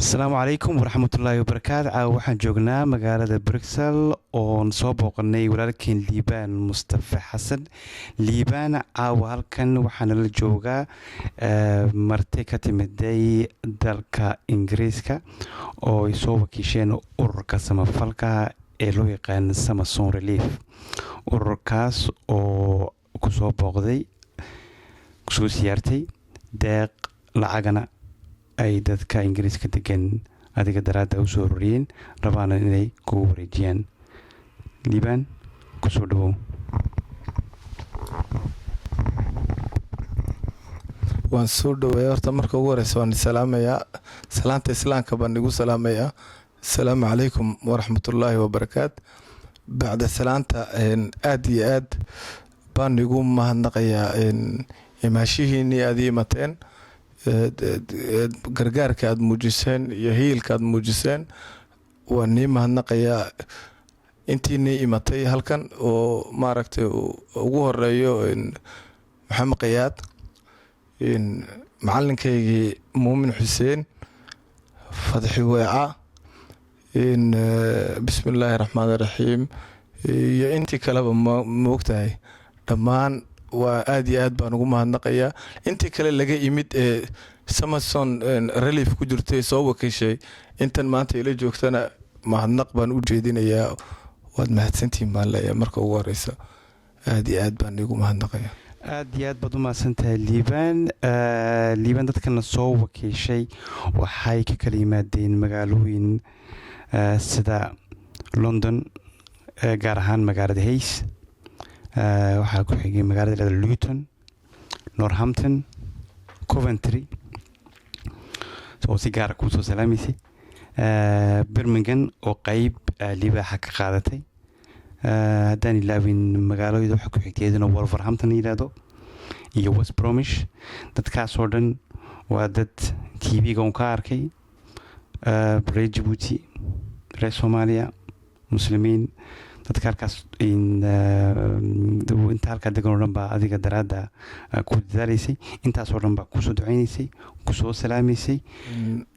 asalaamu calaykum waraxmatullaahi wabarakaatu. caawa waxaan joognaa magaalada Brussels oon soo booqanay walaalkeen liibaan mustafa xasan. liibaan caawa halkan waxaana la joogaa marti ka timiday dalka ingiriiska oo ay soo wakiisheen ururka samafalka ee loo yaqaan Samason Relief. ururkaas oo kusoo booqday kusoo siyaartay deeq lacagana ay dadka ingiriiska degan adiga daraadda u soo ururiyeen rabaana inay kugu wareejiyaan. liibaan kusoo dhawow. waan soo dhaweeya. horta marka ugu horeysa waan salaamayaa, salaanta islaamka baan igu salaamayaa. asalaamu calaykum waraxmatullaahi wabarakaatu. bacda salaanta aad iyo aad baan igu mahadnaqayaa imaashihiinii aad ii mateen, gargaarka aad muujiseen iyo hiilka aad muujiseen. waan nii mahadnaqayaa intiinii imatay halkan oo maaragtay ugu horeeyo maxamed qayaad, macalinkaygii muumin xuseen, fadxi weeca, bismillaahi raxmaani raxiim, iyo intii kaleba moogtahay dhammaan waa aad iyo aad baan ugu mahadnaqayaa. intii kale laga imid ee Samason Relief ku jirtay soo wakiishay intan maanta ila joogtana mahadnaq baan u jeedinayaa. waad mahadsantihiin baan leeyahay. marka ugu horeysa aad iyo aad baan ugu mahadnaqayaa. aad iyo aad baad u mahadsantahay liibaan. liibaan dadkana soo wakiishay waxay ka kala yimaadeen magaalooyin sida London, gaar ahaan magaalada Hayes, waxaa ku xigay magaalada Luton, Northampton, Coventry oo si gaara kuu soo salaamaysay, Birmingham oo qeyb libaaxa ka qaadatay, haddaan ilaawin magaalooyada waxaa ku xigtay iyaduna Wolverhampton la yidhaahdo, iyo West Bromwich. dadkaasoo dhan waa dad TV-ga un ka arkay, reer Djibouti, reer Soomaaliya, muslimiin, dadka halkaas inta halkaa degan oo dhan baa adiga daraadda ku dadaalaysay. intaasoo dhan baa kusoo duceynaysay, kusoo salaamaysay.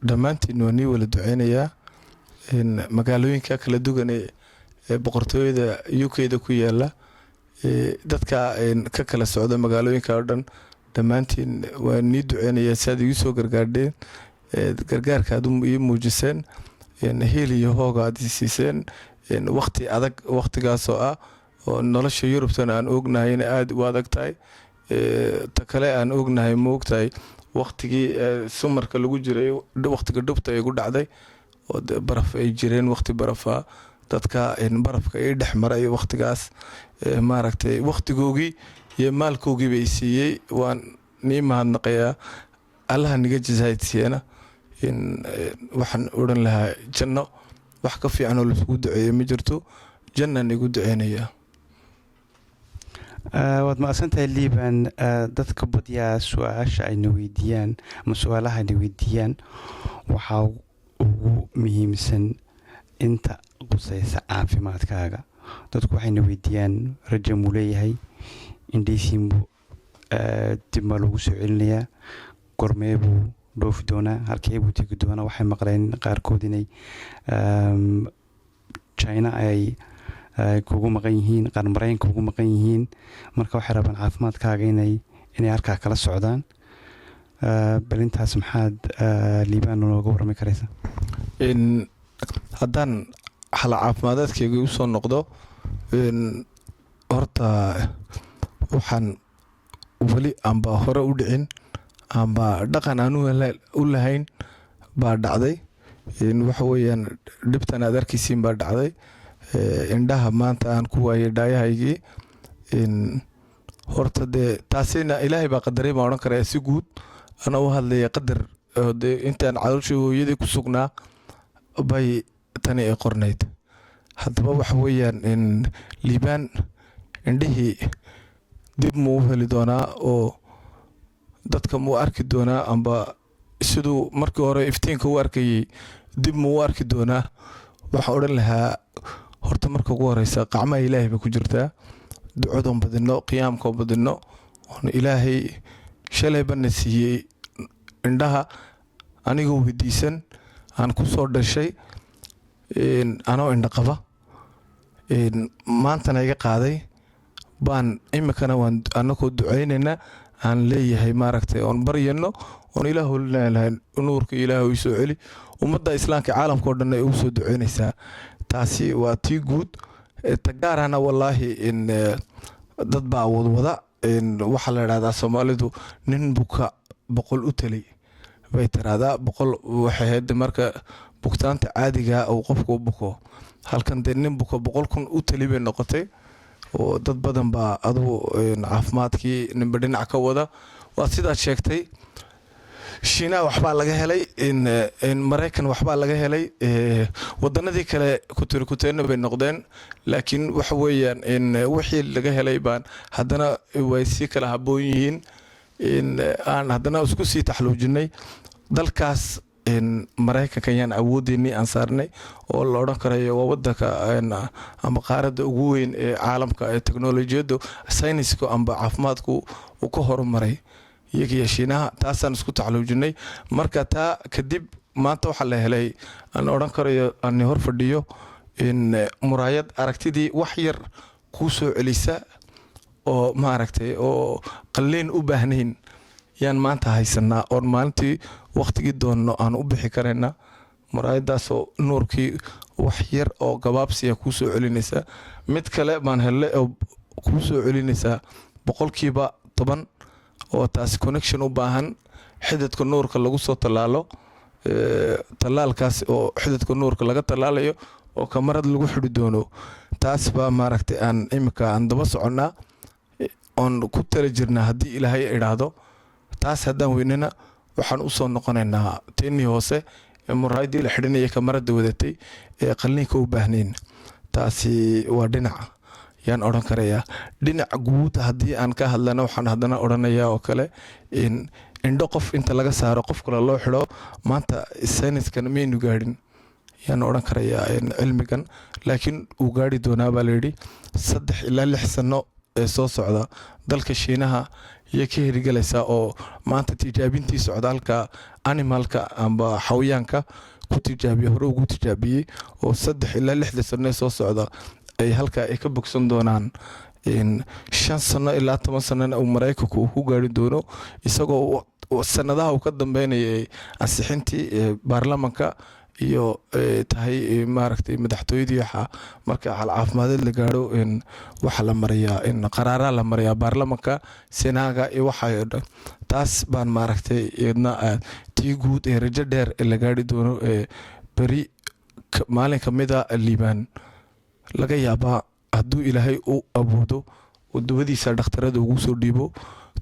dhammaantiin waa nii wala duceynayaa. magaalooyinka kala duwan ee boqortooyada UK-da ku yaala, dadka ka kala socda magaalooyinka oo dhan dhammaantiin waa nii duceynayaa. si aad igu soo gargaardheen, gargaarka aad ii muujiseen, hiil iyo hooga aad siiseen waqti adag, waqtigaasoo ah oo nolosha Yurubtana aan ognahay in aad u adag tahay. ta kale aan ognahay moogtahay waqtigii sumarka lagu jiray, waqtiga dhubta ay gu dhacday oo baraf ay jireen, waqti barafa dadka barafka ay dhex maray waqtigaas, maaragtay waqtigoogii iyo maalkoogii bay siiyey. waan nii mahadnaqayaa. allaha niga jazaayidsiiyana waxaan odhan lahaa janno wax ka fiican oo laisugu duceeyo ma jirto. jannaan igu duceynayaa. waad mahadsantahay liibaan. dadka badyaa su-aasha ayna weydiiyaan ama su-aalaha ayna weydiiyaan waxaa ugu muhiimsan inta qusaysa caafimaadkaaga. dadku waxayna weydiiyaan rajo muu leeyahay, indhaysiinbuu dib maa loogu soo celinayaa, gormee buu dhoofi doonaa, halkee buu tegi doonaa. waxay maqleen qaarkood inay China ay kugu maqan yihiin, qaar Mareykanka kugu maqan yihiin. marka waxay rabaan caafimaadkaaga inay halkaa kala socdaan. bal intaas maxaad liibaan nooga warrami karaysa? haddaan xala caafimaadkayga u soo noqdo, horta waxaan weli aanba hore u dhicin, aanba dhaqan aan u lahayn baa dhacday. waxa weeyaan dhibtan aad arkaysiin baa dhacday. indhaha maanta aan ku waayay dhaayahaygii. horta dee taasina ilaahay baa qadaray baan odhan karaya. si guud ana u hadlaya qadar de intaan caloosha hooyadii ku sugnaa bay tani ay qornayd. haddaba waxa weeyaan liibaan indhihii dib muu heli doonaa oo dadka muu arki doonaa, amba siduu markii hore iftiinka u arkayay dib muu arki doonaa. waxaan odhan lahaa horta marka ugu horeysa qacmaha ilaahay bay ku jirtaa. ducadoon badino, qiyaamkoon badino, oon ilaahay shalayba na siiyey indhaha anigoo weydiisan aan ku soo dhashay anoo indhaqaba maantana iga qaaday baan imikana waan anakoo ducaynaynaa aan leeyahay maaragtay oon baryano oon ilaahu leelahay nuurka ilaahu ii soo celi ummadda islaamka caalamka oo dhan ay ugu soo ducaynaysaa taasi waa tii guud tagaarana wallaahi dad baa wadwada waxaa la idhahdaa soomaalidu nin buka 100 u talay bay tiraahdaa 100 waxay ahayd marka bugtaanta caadiga oo qofku u buko halkan dee nin buka 100 kun u tali bay noqotay oo dad badan baa adigu caafimaadkii ninba dhinac ka wada waa sidaad sheegtay shiina waxbaa laga helay maraykan waxbaa laga helay wadanadii kale kutirikuteena bay noqdeen laakiin waxa weeyaan wixii laga helay baan haddana way sii kala habboon yihiin aan haddana isku sii taxluujinay dalkaas maraykanka ayaan awoodeennii aan saarnay oo la odhan karayo waa wadanka ama qaaradda ugu weyn ee caalamka ee teknolojiyaddu sayniska amba caafimaadku uu ka horumaray iyagiyo shiinaha taasaan isku taxluujinay marka taa kadib maanta waxaa la helay aan odhan karayo aan hor fadhiyo muraayad aragtidii wax yar kuu soo celisa oo maaragtay oo qalliin u baahnayn yaan maanta haysanaa oon maalintii waqtigii doonno aan u bixi karaynaa muraayadaasoo nuurkii wax yar oo gabaabsiya kuu soo celinaysa mid kale baan helle oo kuu soo celinaysaa 10% oo taasi connection u baahan xididka nuurka lagu soo tallaalo tallaalkaas oo xididka nuurka laga tallaalayo oo kamarad lagu xidhi doono taas baa maaragtay aan imika aan daba soconnaa oon ku tala jirnaa haddii ilaahay idhaahdo taas haddaan weynana waxaan u soo noqonaynaa teennii hoose ee muraayadii la xidhinaya kamarada wadatay ee qalliinka u baahnayn taasi waa dhinaca yaan odhan karayaa dhinac guud haddii aan ka hadlana waxaan haddana odhanayaa oo kale indho qof inta laga saaro qof kale loo xidho maanta sayniskan maynu gaadhin yaan odhan karayaa cilmigan laakiin uu gaari doonaa baa layidhi 3 ilaa 6 sano ee soo socda dalka shiinaha iyo ka hirgelaysaa oo maanta tijaabintii socdaalka animalka amba xawayaanka ku tijaabiye hore ugu tijaabiyey oo 3 ilaa 6 sano soo socda ay halkaa ay ka bogsan doonaan 5 sano ilaa 10 sanana uu maraykanku ku gaari doono isagoo sanadaha uu ka dambeynayay ansixintii baarlamanka iyo tahay maaragtay madaxtooyadii marka caafimaaded la gaaro waxa la mariyaa qaraara la mariyaa baarlamanka senaaga iyo waxa taas baan maaragtay iyadna tii guud ee rajo dheer la gaari doono bari maalin kamida liibaan laga yaabaa hadduu ilaahay u awoodo wadawadiisa dhakhtarada ugu soo dhiibo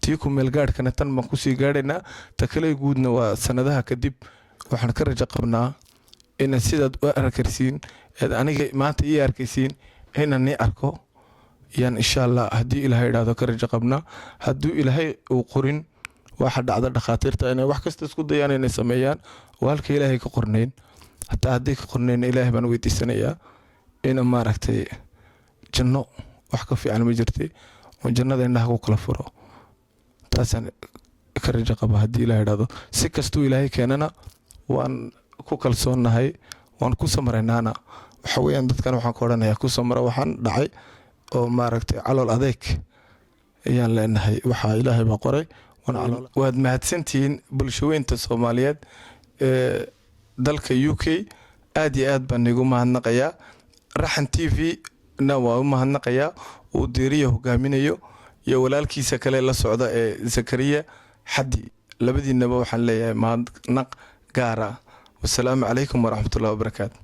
tii ku meel gaadhkana tan baan kusii gaadhaynaa ta kale guudna waa sanadaha kadib waxaan ka rajo qabnaa ina sidaad u arkarsiin eed aniga maanta ii arkaysiin inaan nii arko yaan insha allah haddii ilaahay idhaahdo ka rajo qabnaa hadduu ilaahay uu qorin waxa dhacda dhakhaatiirta inay wax kasta isku dayaan inay sameeyaan oo halka ilaahay ka qornayn hataa haddii ka qornayn ilaahay baan weydiisanayaa ina maaragtay janno wax ka fiican ma jirtay oo jannada indhaha ku kala furo taasaan ka rajo qaba haddii ilaahay idhaahdo si kastuu ilaahay keenana waan ku kalsoonahay waan ku samaraynaana waxa weeyaan dadkan waxaan ku odhanayaa ku samara waxaan dhacay oo maaragtay calool adeeg ayaan leenahay waxaa ilaahay baa qoray waad mahadsantihiin bulshaweynta soomaaliyeed ee dalka UK aad iyo aad baan igu mahadnaqayaa raxan TV na waa u mahadnaqayaa uu diiriya hogaaminayo iyo walaalkiisa kale la socda ee Zakariya Xaddi labadiinaba waxaan leeyahay mahadnaq gaara والسلام عليكم ورحمة الله وبركاته.